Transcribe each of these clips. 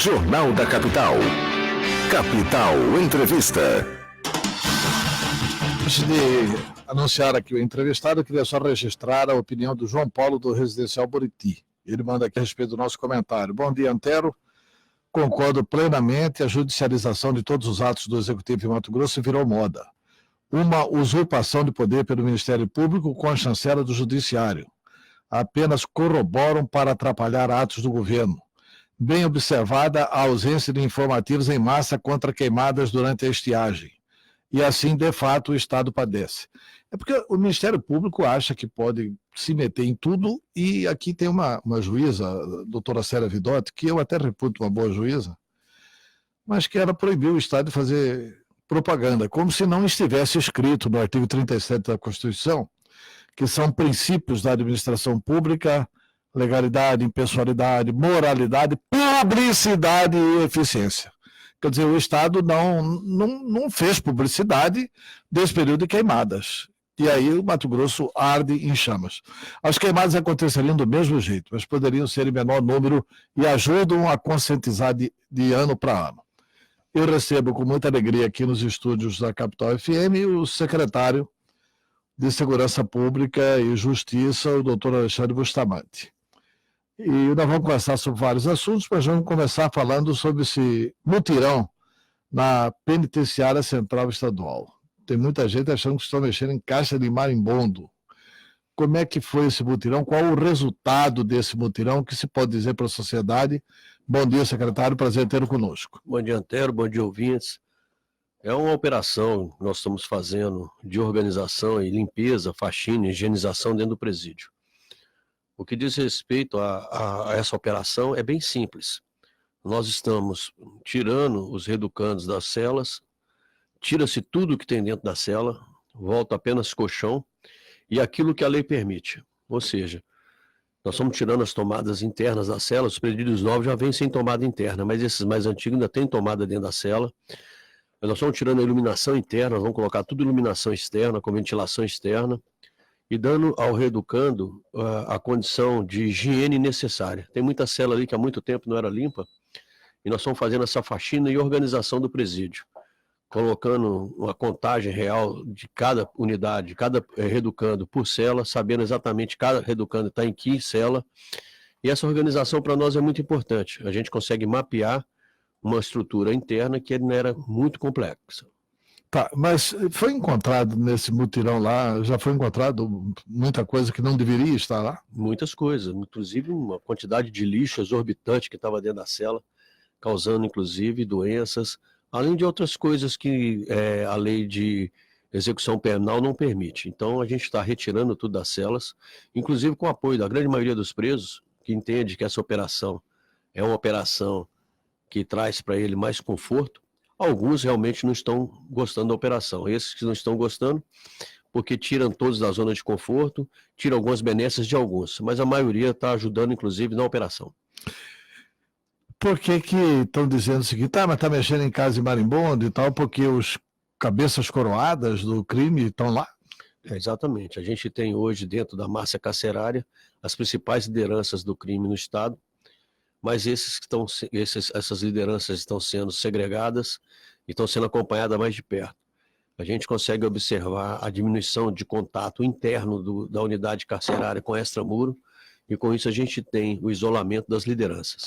Jornal da Capital. Capital Entrevista. Antes de anunciar aqui o entrevistado, eu queria só registrar a opinião do João Paulo, do Residencial Buriti. Ele manda aqui a respeito do nosso comentário. Bom dia, Antero. Concordo plenamente, a judicialização de todos os atos do Executivo em Mato Grosso virou moda. Uma usurpação de poder pelo Ministério Público com a chancela do Judiciário. Apenas corroboram para atrapalhar atos do governo. Bem observada a ausência de informativos em massa contra queimadas durante a estiagem. E assim, de fato, o Estado padece. É porque o Ministério Público acha que pode se meter em tudo, e aqui tem uma juíza, a doutora Célia Vidotti, que eu até reputo uma boa juíza, mas que ela proibiu o Estado de fazer propaganda, como se não estivesse escrito no artigo 37 da Constituição, que são princípios da administração pública: legalidade, impessoalidade, moralidade, publicidade e eficiência. Quer dizer, o Estado não fez publicidade desse período de queimadas. E aí o Mato Grosso arde em chamas. As queimadas aconteceriam do mesmo jeito, mas poderiam ser em menor número e ajudam a conscientizar de ano para ano. Eu recebo com muita alegria aqui nos estúdios da Capital FM o secretário de Segurança Pública e Justiça, o doutor Alexandre Bustamante. E nós vamos conversar sobre vários assuntos, mas vamos começar falando sobre esse mutirão na Penitenciária Central Estadual. Tem muita gente achando que estão mexendo em caixa de marimbondo. Como é que foi esse mutirão? Qual o resultado desse mutirão? O que se pode dizer para a sociedade? Bom dia, secretário. Prazer tê-lo conosco. Bom dia, Antero. Bom dia, ouvintes. É uma operação que nós estamos fazendo de organização e limpeza, faxina, higienização dentro do presídio. O que diz respeito a essa operação é bem simples. Nós estamos tirando os reeducandos das celas, tira-se tudo que tem dentro da cela, volta apenas colchão e aquilo que a lei permite. Ou seja, nós estamos tirando as tomadas internas da cela, os presídios novos já vêm sem tomada interna, mas esses mais antigos ainda têm tomada dentro da cela. Nós estamos tirando a iluminação interna, nós vamos colocar tudo iluminação externa, com ventilação externa, e dando ao reeducando a condição de higiene necessária. Tem muita cela ali que há muito tempo não era limpa, e nós estamos fazendo essa faxina e organização do presídio, colocando uma contagem real de cada unidade, cada reeducando por cela, sabendo exatamente cada reeducando está em que cela, e essa organização para nós é muito importante. A gente consegue mapear uma estrutura interna que não era muito complexa. Tá, mas foi encontrado nesse mutirão lá, já foi encontrado muita coisa que não deveria estar lá? Muitas coisas, inclusive uma quantidade de lixo exorbitante que estava dentro da cela, causando inclusive doenças, além de outras coisas que a lei de execução penal não permite. Então a gente está retirando tudo das celas, inclusive com o apoio da grande maioria dos presos, que entende que essa operação é uma operação que traz para ele mais conforto. Alguns realmente não estão gostando da operação. Esses que não estão gostando, porque tiram todos da zona de conforto, tiram algumas benesses de alguns, mas a maioria está ajudando, inclusive, na operação. Por que estão dizendo o seguinte, mas está mexendo em casa de marimbondo e tal, porque os cabeças coroadas do crime estão lá? Exatamente. A gente tem hoje, dentro da massa carcerária, as principais lideranças do crime no Estado, mas essas lideranças estão sendo segregadas e estão sendo acompanhadas mais de perto. A gente consegue observar a diminuição de contato interno da unidade carcerária com extramuro, e com isso a gente tem o isolamento das lideranças.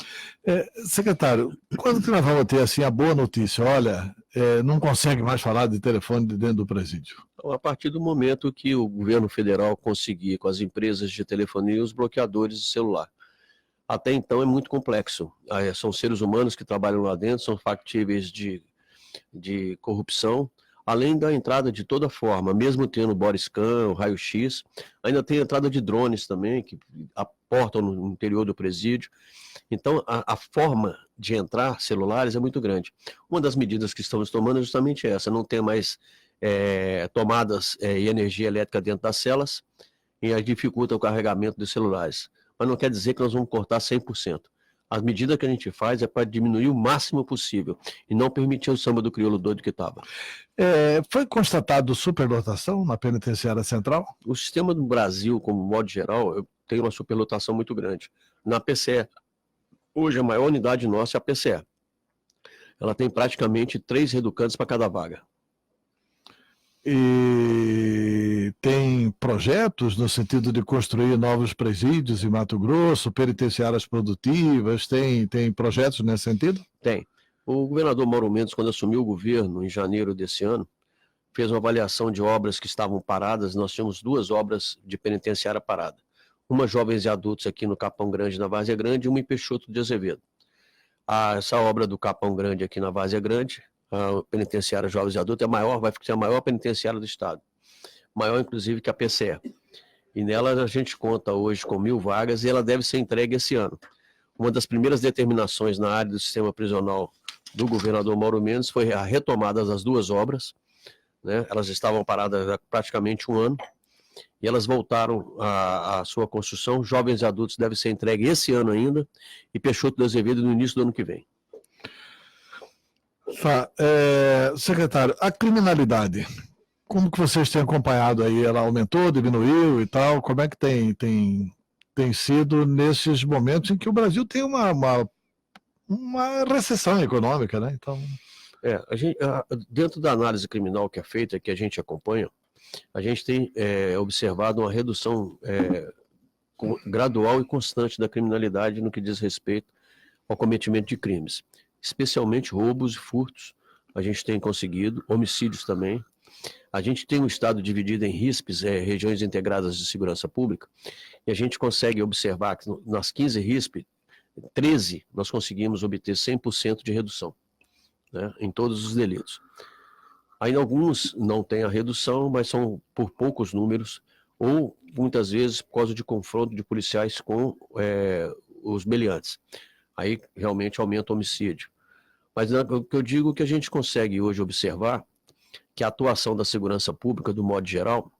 Secretário, quando que nós vamos ter assim, a boa notícia? Olha, não consegue mais falar de telefone de dentro do presídio. Então, a partir do momento que o governo federal conseguir, com as empresas de telefonia, os bloqueadores de celular. Até então é muito complexo. São seres humanos que trabalham lá dentro, são factíveis de corrupção, além da entrada de toda forma, mesmo tendo body scan, raio-x, ainda tem entrada de drones também, que aportam no interior do presídio. Então, a forma de entrar celulares é muito grande. Uma das medidas que estamos tomando é justamente essa, não ter mais tomadas e energia elétrica dentro das celas, e dificulta o carregamento dos celulares. Mas não quer dizer que nós vamos cortar 100%. A medida que a gente faz é para diminuir o máximo possível e não permitir o samba do crioulo doido que estava. Foi constatado superlotação na penitenciária central? O sistema do Brasil, como modo geral, tem uma superlotação muito grande. Na PCE, Hoje a maior unidade nossa é a PCE. Ela tem praticamente 3 reeducantes para cada vaga. E tem projetos no sentido de construir novos presídios em Mato Grosso, penitenciárias produtivas, tem projetos nesse sentido? Tem. O governador Mauro Mendes, quando assumiu o governo em janeiro desse ano, fez uma avaliação de obras que estavam paradas. Nós tínhamos 2 obras de penitenciária parada. Uma jovens e adultos aqui no Capão Grande, na Várzea Grande, e uma em Peixoto de Azevedo. Essa obra do Capão Grande aqui na Várzea Grande, a penitenciária jovens e adultos, vai ser a maior penitenciária do estado. Maior, inclusive, que a PCE. E nela a gente conta hoje com 1.000 vagas e ela deve ser entregue esse ano. Uma das primeiras determinações na área do sistema prisional do governador Mauro Mendes foi a retomada das 2 obras, né? Elas estavam paradas há praticamente 1 ano e elas voltaram à sua construção. Jovens e adultos devem ser entregue esse ano ainda e Peixoto de Azevedo no início do ano que vem. Secretário, a criminalidade, como que vocês têm acompanhado aí? Ela aumentou, diminuiu e tal? Como é que tem sido nesses momentos em que o Brasil tem uma recessão econômica, né? Então... dentro da análise criminal que é feita, que a gente acompanha, a gente tem observado uma redução gradual e constante da criminalidade no que diz respeito ao cometimento de crimes, especialmente roubos e furtos. A gente tem conseguido, homicídios também. A gente tem um estado dividido em RISPs, regiões integradas de segurança pública, e a gente consegue observar que nas 15 RISP, 13 nós conseguimos obter 100% de redução, né, em todos os delitos. Ainda alguns não têm a redução, mas são por poucos números, ou muitas vezes por causa de confronto de policiais com os meliantes. Aí realmente aumenta o homicídio. Mas o que eu digo é que a gente consegue hoje observar que a atuação da segurança pública, do modo geral,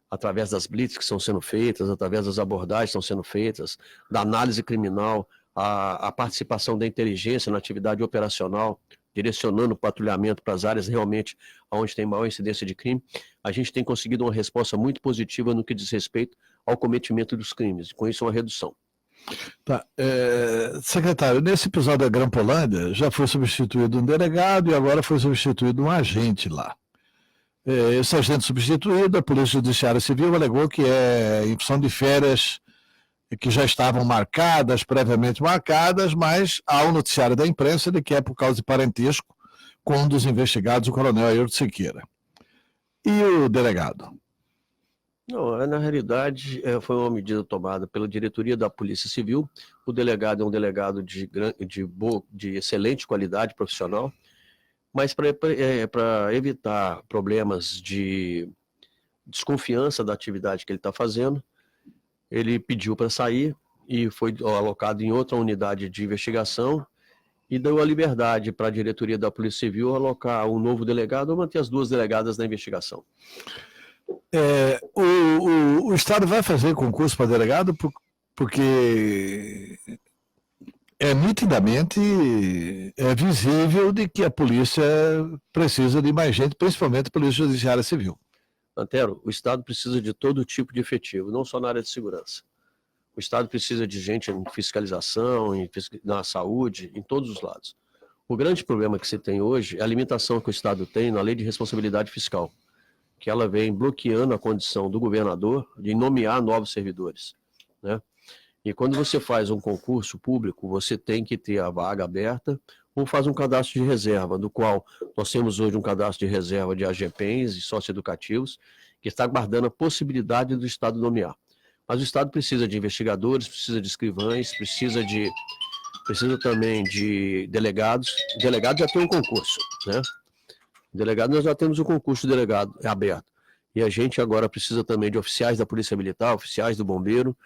através das blitz que estão sendo feitas, através das abordagens que estão sendo feitas, da análise criminal, a participação da inteligência na atividade operacional, direcionando o patrulhamento para as áreas realmente onde tem maior incidência de crime, a gente tem conseguido uma resposta muito positiva no que diz respeito ao cometimento dos crimes, com isso uma redução. Tá. Secretário, nesse episódio da Grampolândia já foi substituído um delegado e agora foi substituído um agente lá. Esse agente substituído, a Polícia Judiciária Civil alegou que é em função de férias que já estavam marcadas, previamente marcadas, mas há um noticiário da imprensa de que é por causa de parentesco com um dos investigados, o coronel Ayrton Siqueira. E o delegado? Não, na realidade foi uma medida tomada pela diretoria da Polícia Civil. O delegado é um delegado de excelente qualidade profissional, mas para evitar problemas de desconfiança da atividade que ele está fazendo, ele pediu para sair e foi alocado em outra unidade de investigação e deu a liberdade para a diretoria da Polícia Civil alocar um novo delegado ou manter as 2 delegadas na investigação. O Estado vai fazer concurso para delegado porque nitidamente visível de que a polícia precisa de mais gente, principalmente a Polícia Judiciária Civil. Antero, o Estado precisa de todo tipo de efetivo, não só na área de segurança. O Estado precisa de gente em fiscalização, na saúde, em todos os lados. O grande problema que se tem hoje é a limitação que o Estado tem na Lei de Responsabilidade Fiscal, que ela vem bloqueando a condição do governador de nomear novos servidores, né? E quando você faz um concurso público, você tem que ter a vaga aberta ou faz um cadastro de reserva, do qual nós temos hoje um cadastro de reserva de AGPENs e socioeducativos, que está guardando a possibilidade do Estado nomear. Mas o Estado precisa de investigadores, precisa de escrivães, precisa também de delegados. O delegado já tem um concurso, né? Delegado, nós já temos o concurso de delegado aberto. E a gente agora precisa também de oficiais da Polícia Militar, oficiais do Bombeiro,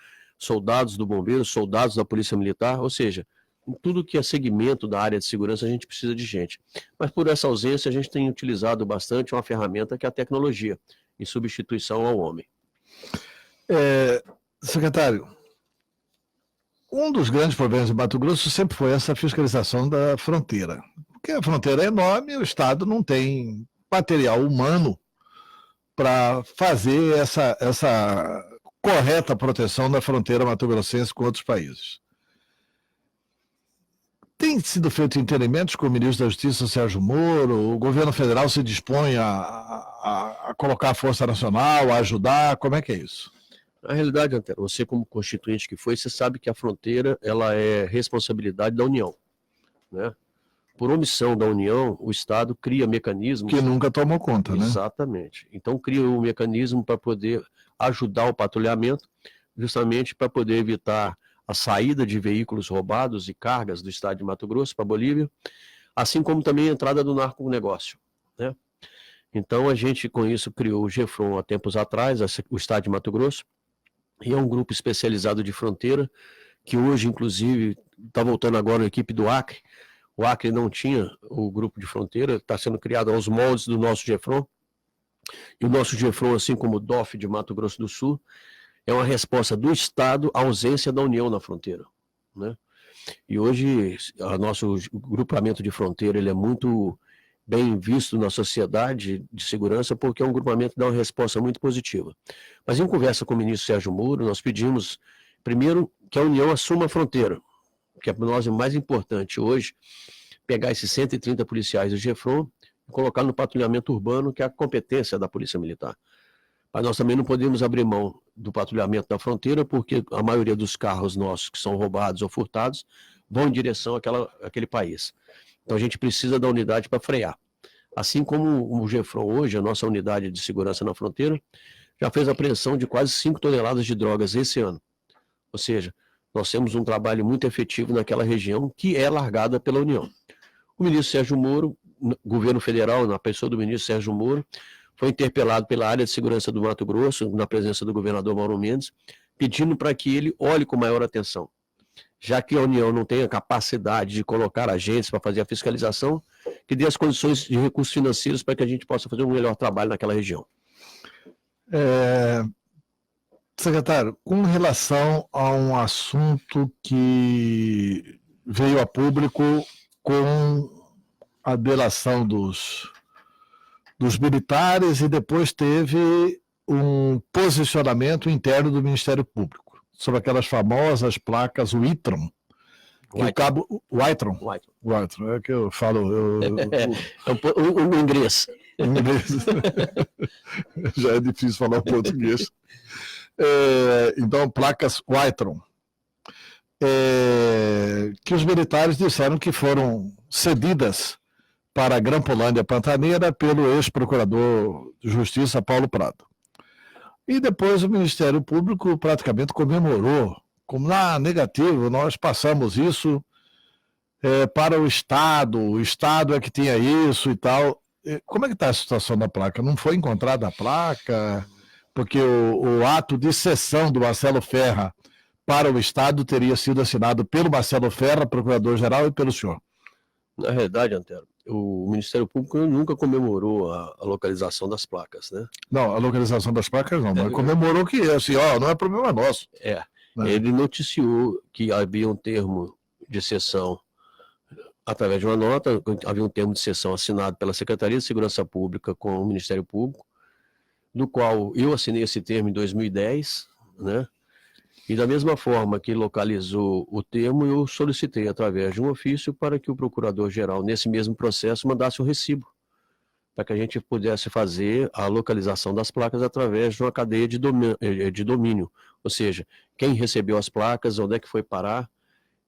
soldados do Bombeiro, soldados da Polícia Militar, ou seja, em tudo que é segmento da área de segurança a gente precisa de gente. Mas por essa ausência a gente tem utilizado bastante uma ferramenta que é a tecnologia, em substituição ao homem. Secretário, um dos grandes problemas de Mato Grosso sempre foi essa fiscalização da fronteira. Porque a fronteira é enorme e o Estado não tem material humano para fazer essa correta proteção da fronteira mato-grossense com outros países. Tem sido feito entendimentos com o ministro da Justiça, Sérgio Moro? O governo federal se dispõe a colocar a Força Nacional, a ajudar? Como é que é isso? Na realidade, Antero, você como constituinte que foi, você sabe que a fronteira ela é responsabilidade da União, né? Por omissão da União, o Estado cria mecanismos... Que nunca tomou conta, né? Exatamente. Então cria um mecanismo para poder ajudar o patrulhamento, justamente para poder evitar a saída de veículos roubados e cargas do estado de Mato Grosso para a Bolívia, assim como também a entrada do narconegócio, né? Então a gente com isso criou o GEFRON há tempos atrás, o estado de Mato Grosso, e é um grupo especializado de fronteira, que hoje inclusive está voltando agora a equipe do Acre. O Acre não tinha o grupo de fronteira, está sendo criado aos moldes do nosso GEFRON, e o nosso GEFRON, assim como o DOF de Mato Grosso do Sul, é uma resposta do Estado à ausência da União na fronteira, né? E hoje, o nosso grupamento de fronteira ele é muito bem visto na sociedade de segurança, porque é um grupamento que dá uma resposta muito positiva. Mas em conversa com o ministro Sérgio Moro, nós pedimos, primeiro, que a União assuma a fronteira, que para nós é mais importante hoje, pegar esses 130 policiais do GEFRON e colocar no patrulhamento urbano, que é a competência da Polícia Militar. Mas nós também não podemos abrir mão do patrulhamento da fronteira, porque a maioria dos carros nossos que são roubados ou furtados vão em direção àquele país. Então a gente precisa da unidade para frear. Assim como o GEFRON hoje, a nossa unidade de segurança na fronteira, já fez a apreensão de quase 5 toneladas de drogas esse ano. Ou seja, nós temos um trabalho muito efetivo naquela região que é largada pela União. O ministro Sérgio Moro, governo federal, na pessoa do ministro Sérgio Moro, foi interpelado pela área de segurança do Mato Grosso, na presença do governador Mauro Mendes, pedindo para que ele olhe com maior atenção. Já que a União não tem a capacidade de colocar agentes para fazer a fiscalização, que dê as condições de recursos financeiros para que a gente possa fazer um melhor trabalho naquela região. Secretário, com relação a um assunto que veio a público com a delação dos militares e depois teve um posicionamento interno do Ministério Público sobre aquelas famosas placas Witron. O cabo Witron. Witron, é que eu falo. O inglês. Já é difícil falar o português. Então, placas Witron. Que os militares disseram que foram cedidas para a Grampolândia Pantaneira pelo ex-procurador de Justiça, Paulo Prado. E depois o Ministério Público praticamente comemorou, como negativo, nós passamos isso para o Estado é que tinha isso e tal. Como é que está a situação da placa? Não foi encontrada a placa? Porque o ato de cessão do Marcelo Ferra para o Estado teria sido assinado pelo Marcelo Ferra, procurador-geral, e pelo senhor. Na realidade, Antero, o Ministério Público nunca comemorou a localização das placas, né? Não, a localização das placas não, mas comemorou que assim, não é problema nosso. Né? Ele noticiou que havia um termo de cessão através de uma nota, havia um termo de cessão assinado pela Secretaria de Segurança Pública com o Ministério Público, do qual eu assinei esse termo em 2010, né? E da mesma forma que localizou o termo, eu solicitei através de um ofício para que o procurador-geral, nesse mesmo processo, mandasse um recibo, para que a gente pudesse fazer a localização das placas através de uma cadeia de domínio. Ou seja, quem recebeu as placas, onde é que foi parar,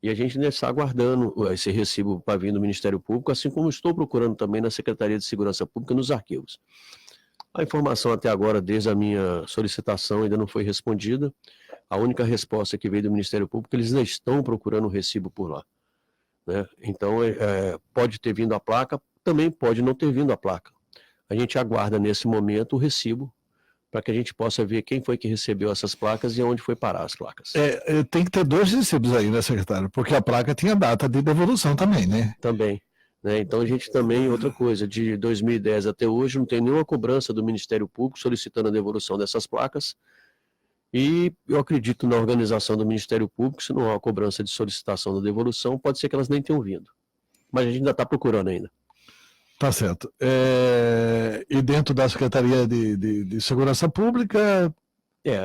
e a gente ainda está aguardando esse recibo para vir do Ministério Público, assim como estou procurando também na Secretaria de Segurança Pública nos arquivos. A informação até agora, desde a minha solicitação, ainda não foi respondida. A única resposta que veio do Ministério Público, eles ainda estão procurando o recibo por lá, né? Então, pode ter vindo a placa, também pode não ter vindo a placa. A gente aguarda nesse momento o recibo para que a gente possa ver quem foi que recebeu essas placas e onde foi parar as placas. Tem que ter 2 recibos aí, né, secretário? Porque a placa tinha data de devolução também, né? Também. Né? Então a gente também, outra coisa, de 2010 até hoje não tem nenhuma cobrança do Ministério Público solicitando a devolução dessas placas, e eu acredito na organização do Ministério Público, se não há cobrança de solicitação da devolução, pode ser que elas nem tenham vindo, mas a gente ainda está procurando ainda. Tá certo. E dentro da Secretaria de Segurança Pública...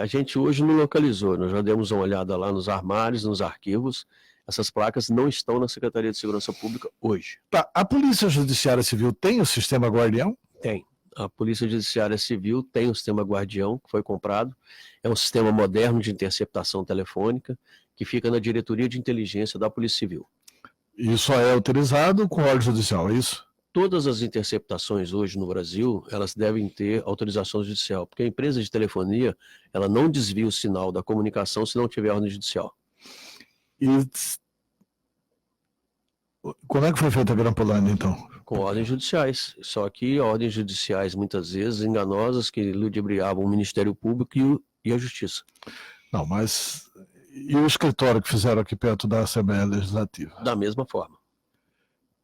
A gente hoje não localizou, nós já demos uma olhada lá nos armários, nos arquivos, Essas placas não estão na Secretaria de Segurança Pública hoje. Tá. A Polícia Judiciária Civil tem o sistema Guardião? Tem. A Polícia Judiciária Civil tem o sistema Guardião, que foi comprado. É um sistema moderno de interceptação telefônica, que fica na Diretoria de Inteligência da Polícia Civil. E só é utilizado com óleo judicial, é isso? Todas as interceptações hoje no Brasil, elas devem ter autorização judicial, porque a empresa de telefonia, ela não desvia o sinal da comunicação se não tiver ordem judicial. E como é que foi feita a Grampolina, então? Com ordens judiciais, só que ordens judiciais muitas vezes enganosas que ludibriavam o Ministério Público e a Justiça. Não, mas e o escritório que fizeram aqui perto da Assembleia Legislativa? Da mesma forma.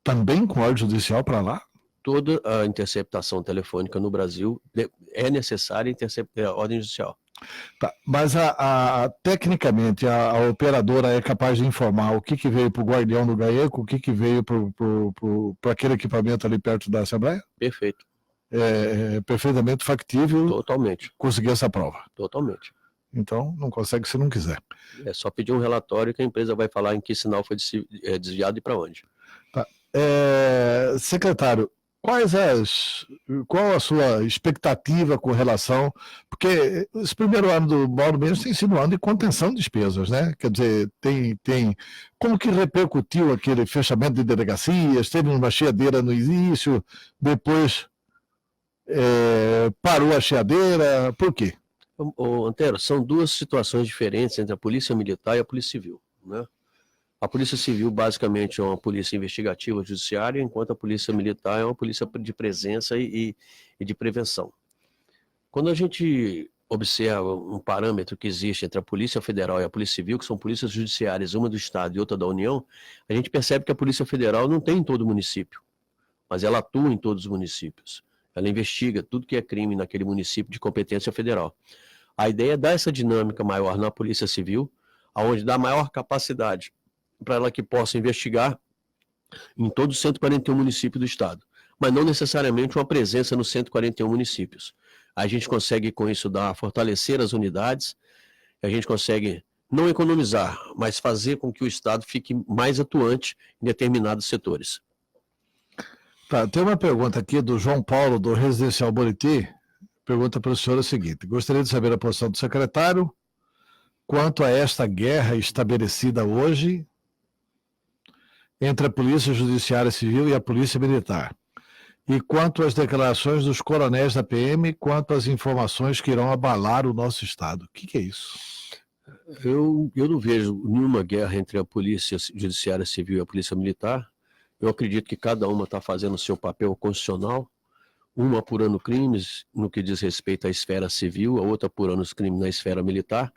Também com ordem judicial para lá? Toda a interceptação telefônica no Brasil é necessária ordem judicial. Tá, mas tecnicamente a operadora é capaz de informar o que veio para o Guardião do GAECO, o que veio para aquele equipamento ali perto da Assembleia? Perfeito. É perfeitamente factível. Totalmente. Conseguir essa prova. Totalmente. Então, não consegue se não quiser. É só pedir um relatório que a empresa vai falar em que sinal foi desviado e para onde. Tá. Secretário, qual a sua expectativa com relação, porque esse primeiro ano do Mauro Mendes tem sido um ano de contenção de despesas, né? Quer dizer, como que repercutiu aquele fechamento de delegacias, teve uma cheadeira no início, depois parou a cheadeira, por quê? Antero, são duas situações diferentes entre a Polícia Militar e a Polícia Civil, né? A Polícia Civil, basicamente, é uma polícia investigativa judiciária, enquanto a Polícia Militar é uma polícia de presença e de prevenção. Quando a gente observa um parâmetro que existe entre a Polícia Federal e a Polícia Civil, que são polícias judiciárias, uma do Estado e outra da União, a gente percebe que a Polícia Federal não tem em todo o município, mas ela atua em todos os municípios. Ela investiga tudo que é crime naquele município de competência federal. A ideia é dar essa dinâmica maior na Polícia Civil, onde dá maior capacidade para ela que possa investigar em todos os 141 municípios do estado, mas não necessariamente uma presença nos 141 municípios. A gente consegue com isso fortalecer as unidades, a gente consegue não economizar, mas fazer com que o estado fique mais atuante em determinados setores. Tá, tem uma pergunta aqui do João Paulo, do Residencial Buriti, pergunta para o senhor o seguinte: gostaria de saber a posição do secretário quanto a esta guerra estabelecida hoje entre a Polícia Judiciária Civil e a Polícia Militar, e quanto às declarações dos coronéis da PM, quanto às informações que irão abalar o nosso Estado. O que é isso? Eu não vejo nenhuma guerra entre a Polícia Judiciária Civil e a Polícia Militar. Eu acredito que cada uma está fazendo o seu papel constitucional, uma apurando crimes no que diz respeito à esfera civil, a outra apurando os crimes na esfera militar,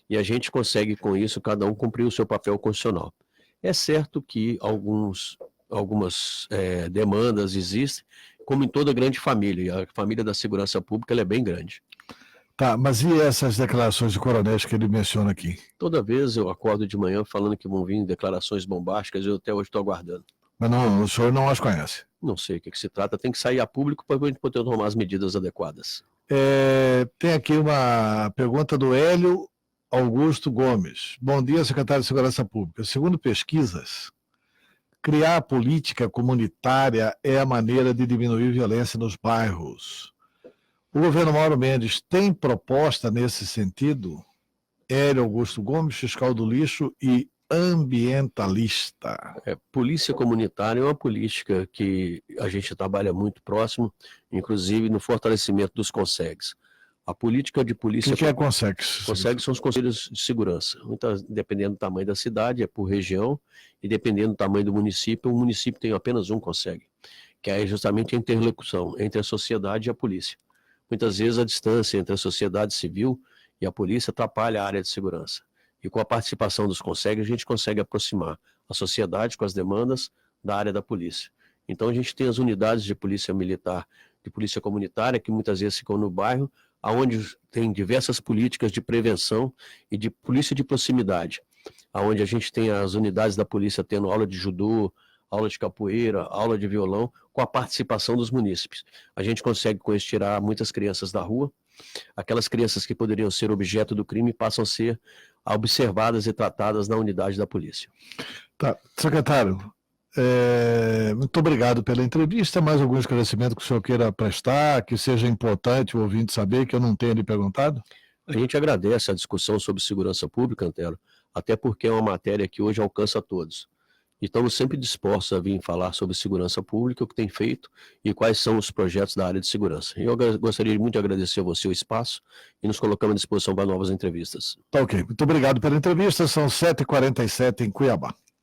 e a gente consegue com isso, cada um cumprir o seu papel constitucional. É certo que algumas demandas existem, como em toda grande família, e a família da segurança pública ela é bem grande. Tá, mas e essas declarações de coronéis que ele menciona aqui? Toda vez eu acordo de manhã falando que vão vir declarações bombásticas, eu até hoje estou aguardando. Mas não, o senhor não as conhece? Não sei o que se trata, tem que sair a público para a gente poder tomar as medidas adequadas. Tem aqui uma pergunta do Hélio Augusto Gomes. Bom dia, secretário de Segurança Pública. Segundo pesquisas, criar a política comunitária é a maneira de diminuir violência nos bairros. O governo Mauro Mendes tem proposta nesse sentido? Hélio Augusto Gomes, fiscal do lixo e ambientalista. Polícia comunitária é uma política que a gente trabalha muito próximo, inclusive no fortalecimento dos CONSEGs. A política de polícia... O que é CONSEGs? CONSEGs são os conselhos de segurança. Então, dependendo do tamanho da cidade, é por região, e dependendo do tamanho do município, o município tem apenas um CONSEG, que é justamente a interlocução entre a sociedade e a polícia. Muitas vezes a distância entre a sociedade civil e a polícia atrapalha a área de segurança. E com a participação dos CONSEGs, a gente consegue aproximar a sociedade com as demandas da área da polícia. Então a gente tem as unidades de polícia militar, de polícia comunitária, que muitas vezes ficam no bairro, onde tem diversas políticas de prevenção e de polícia de proximidade, onde a gente tem as unidades da polícia tendo aula de judô, aula de capoeira, aula de violão, com a participação dos munícipes. A gente consegue com isso tirar muitas crianças da rua, aquelas crianças que poderiam ser objeto do crime passam a ser observadas e tratadas na unidade da polícia. Tá. Secretário, muito obrigado pela entrevista. Mais algum esclarecimento que o senhor queira prestar, que seja importante o ouvinte saber, que eu não tenha lhe perguntado? A gente agradece a discussão sobre segurança pública, Antero, até porque é uma matéria que hoje alcança todos. E estamos sempre dispostos a vir falar sobre segurança pública, o que tem feito e quais são os projetos da área de segurança. E eu gostaria muito de agradecer a você o espaço e nos colocamos à disposição para novas entrevistas. Tá ok. Muito obrigado pela entrevista. São 7h47 em Cuiabá.